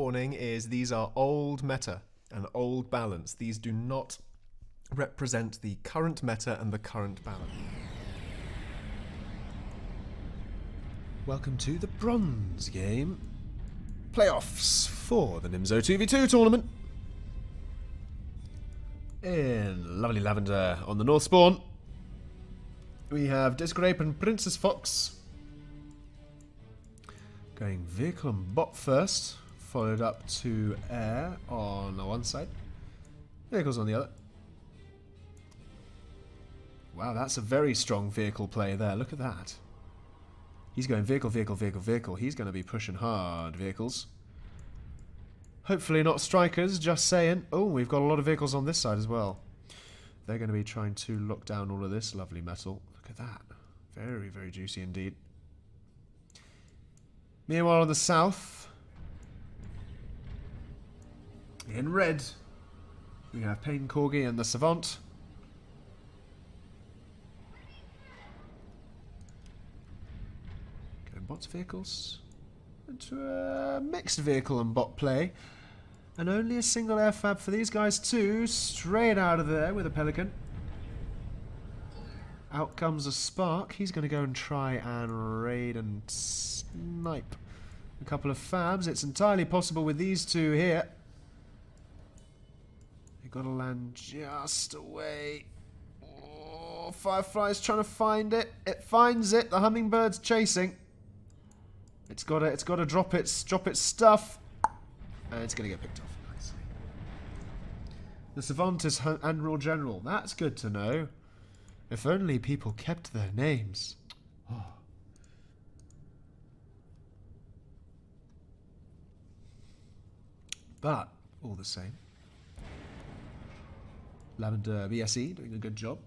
warning is these are old meta and old balance. These do not represent the current meta and the current balance. Welcome to the bronze game. Playoffs for the Nimzo 2v2 tournament. In lovely lavender on the north spawn, we have Disgrape and Princess Fox. Going vehicle and bot first, followed up to air on one side, vehicles on the other. Wow, that's a very strong vehicle play there. Look at that. He's going vehicle, vehicle, vehicle, vehicle. He's going to be pushing hard vehicles. Hopefully not strikers, just saying. Oh, we've got a lot of vehicles on this side as well. They're going to be trying to lock down all of this lovely metal. Look at that. Very, very juicy indeed. Meanwhile on the south, in red, we have Pain Corgi and the Savant. Going bots vehicles into a mixed vehicle and bot play. And only a single airfab for these guys too, straight out of there with a Pelican. Out comes a Spark. He's going to go and try and raid and snipe a couple of fabs. It's entirely possible with these two here. They've got to land just away. Oh, Firefly's trying to find it. It finds it. The Hummingbird's chasing. It's got to drop its stuff. And it's going to get picked off nicely. The Savant is Admiral General. That's good to know. If only people kept their names. Oh. But, all the same, Lavender BSE doing a good job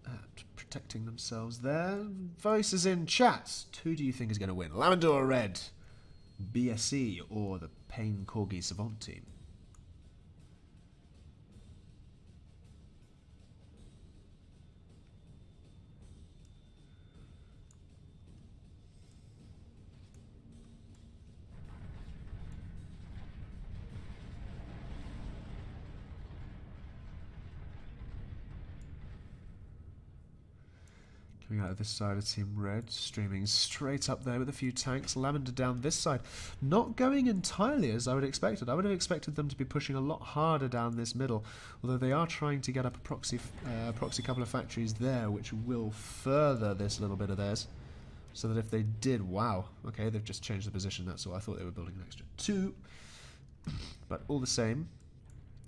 at protecting themselves there. Voices in chat. Who do you think is going to win? Lavender or Red? BSE or the Pain Corgi Savant team? Coming out of this side of Team Red, streaming straight up there with a few tanks. Lavender down this side. Not going entirely as I would have expected. I would have expected them to be pushing a lot harder down this middle, although they are trying to get up a proxy couple of factories there, which will further this little bit of theirs. So that if they did, wow, okay, they've just changed the position, that's all. I thought they were building an extra 2. But all the same,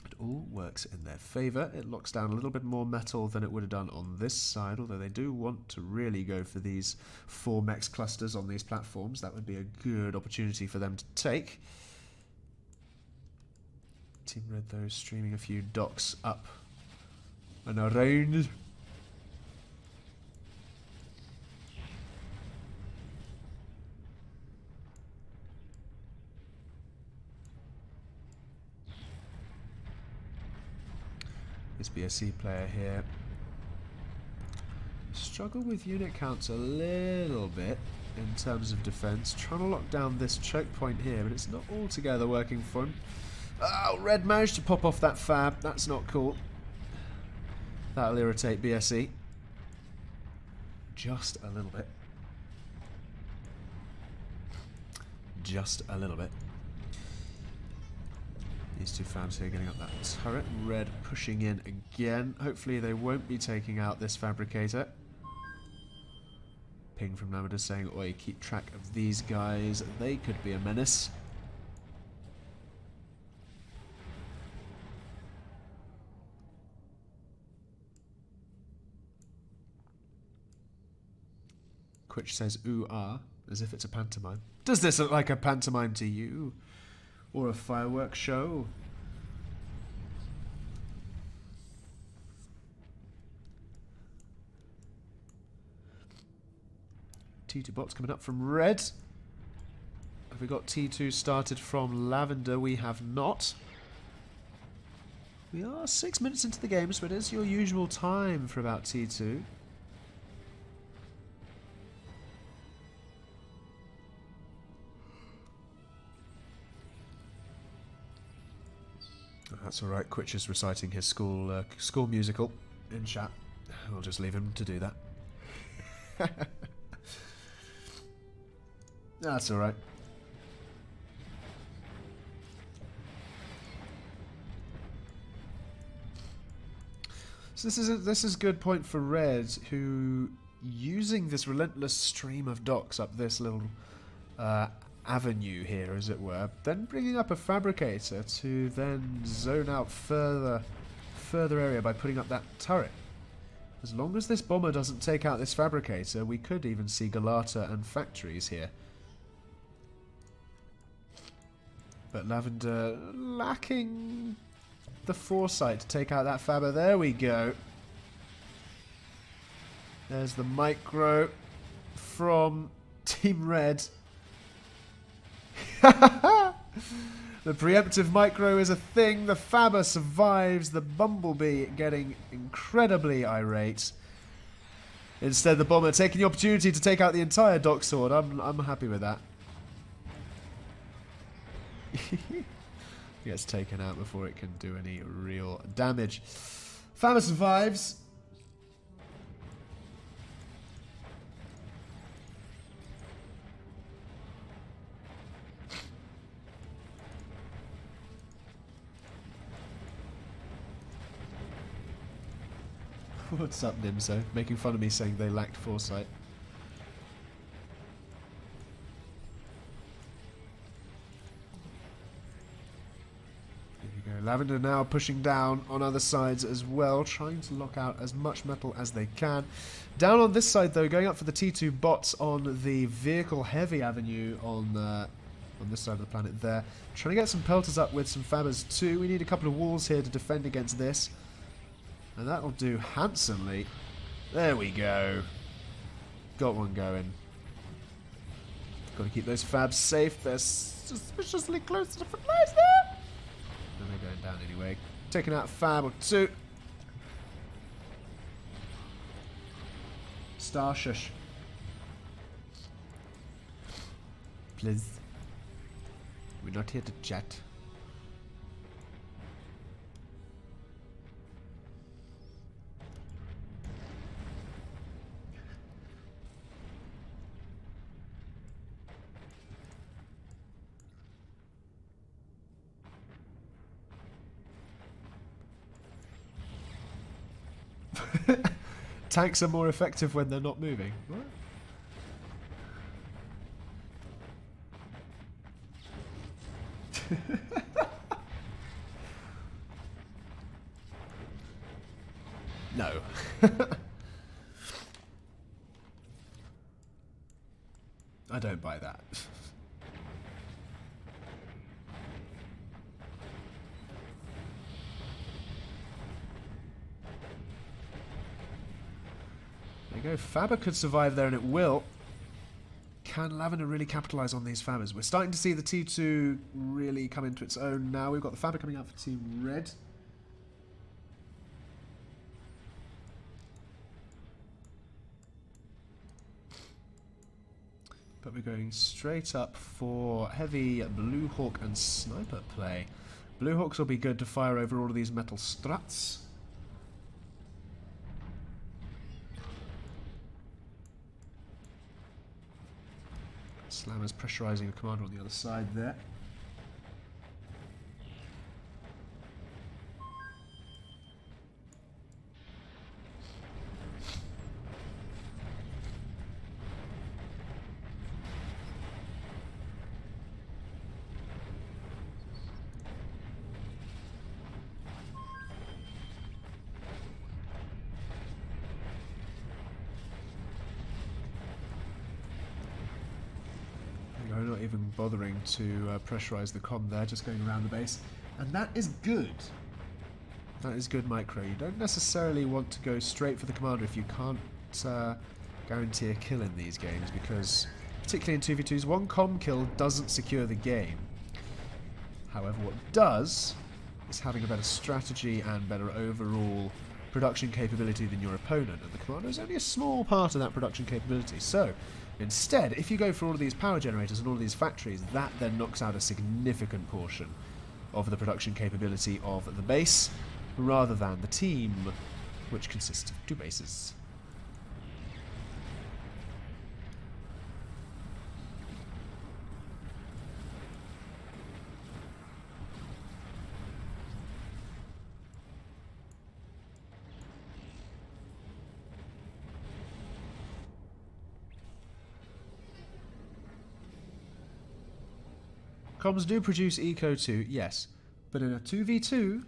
it all works in their favour. It locks down a little bit more metal than it would have done on this side, although they do want to really go for these 4 mechs clusters on these platforms. That would be a good opportunity for them to take. Team Red, though, streaming a few docks up and around. This BSC player here. Struggle with unit counts a little bit in terms of defense. Trying to lock down this choke point here, but it's not altogether working for him. Oh, Red managed to pop off that fab. That's not cool. That'll irritate BSE. Just a little bit. Just a little bit. These two fabs here getting up that turret. Red pushing in again. Hopefully they won't be taking out this fabricator. Ping from Lavender saying, oi, keep track of these guys. They could be a menace. Quitch says, ooh, ah, as if it's a pantomime. Does this look like a pantomime to you? Or a fireworks show? T2 bots coming up from Red. Have we got T2 started from Lavender? We have not. We are 6 minutes into the game, so it is your usual time for about T2. That's alright, Quitch is reciting his school musical in chat. We'll just leave him to do that. That's alright. So this is a good point for Red, who, using this relentless stream of docks up this little avenue here, as it were, then bringing up a fabricator to then zone out further area by putting up that turret. As long as this bomber doesn't take out this fabricator, we could even see Galata and factories here. But Lavender lacking the foresight to take out that fabber. There we go. There's the micro from Team Red. The preemptive micro is a thing. The fabber survives. The bumblebee getting incredibly irate. Instead, the bomber taking the opportunity to take out the entire dock sword. I'm happy with that. Gets taken out before it can do any real damage. Fabber survives. What's up, Nimzo? Making fun of me saying they lacked foresight. There you go. Lavender now pushing down on other sides as well, trying to lock out as much metal as they can. Down on this side, though, going up for the T2 bots on the vehicle-heavy avenue on this side of the planet there. Trying to get some pelters up with some fabbers too. We need a couple of walls here to defend against this. And that'll do handsomely. There we go. Got one going. Got to keep those fabs safe. They're suspiciously close to different lives there. And they're going down anyway. Taking out a fab or two. Star shush. Please. We're not here to chat. Tanks are more effective when they're not moving. What? No. I don't buy that. There you go. Fabber could survive there, and it will. Can Lavender really capitalise on these Fabbers? We're starting to see the T2 really come into its own now. We've got the Fabber coming out for Team Red. But we're going straight up for heavy Blue Hawk and Sniper play. Blue Hawks will be good to fire over all of these metal struts. Slammer's pressurising the commander on the other side there. Not even bothering to pressurise the comm there, just going around the base. And that is good. That is good micro. You don't necessarily want to go straight for the commander if you can't guarantee a kill in these games, because particularly in 2v2s, one comm kill doesn't secure the game. However, what does is having a better strategy and better overall production capability than your opponent, and the commander is only a small part of that production capability. So instead, if you go for all of these power generators and all of these factories, that then knocks out a significant portion of the production capability of the base, rather than the team, which consists of 2 bases. Comms do produce Eco 2, yes. But in a 2v2,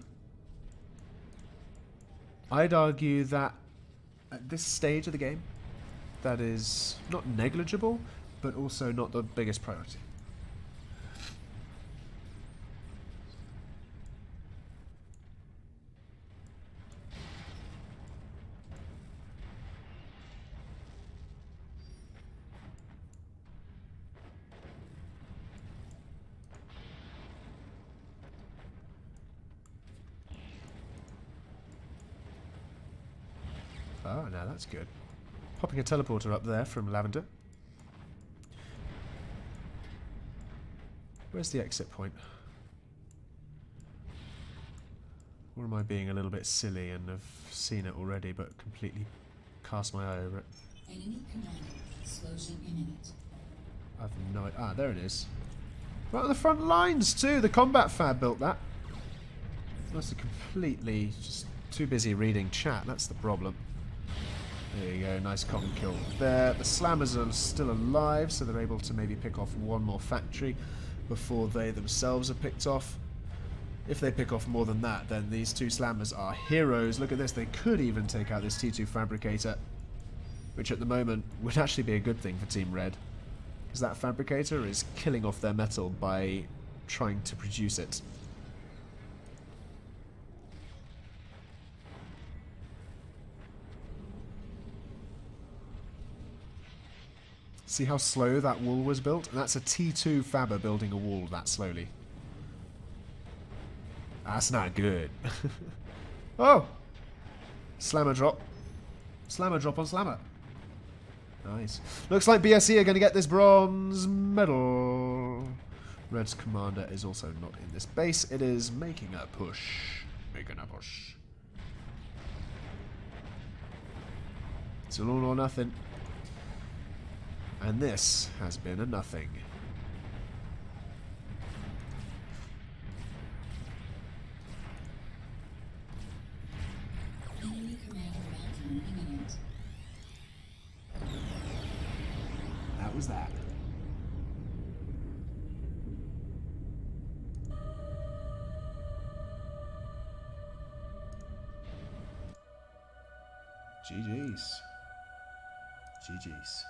I'd argue that at this stage of the game, that is not negligible, but also not the biggest priority. Oh, now that's good. Popping a teleporter up there from Lavender. Where's the exit point? Or am I being a little bit silly and have seen it already but completely cast my eye over it? Enemy commander, explosion imminent. I've no... Ah, there it is. Right on the front lines too! The combat fab built that. Must have completely just too busy reading chat, that's the problem. There you go, nice common kill there. The Slammers are still alive, so they're able to maybe pick off one more factory before they themselves are picked off. If they pick off more than that, then these 2 Slammers are heroes. Look at this, they could even take out this T2 Fabricator, which at the moment would actually be a good thing for Team Red, because that Fabricator is killing off their metal by trying to produce it. See how slow that wall was built? And that's a T2 Fabber building a wall that slowly. That's not good. Oh! Slammer drop. Slammer drop on Slammer. Nice. Looks like BSE are going to get this bronze medal. Red's commander is also not in this base. It is making a push. Making a push. It's all or nothing. And this has been a nothing. Enemy commander mountain imminent. That was that. GG's. GG's.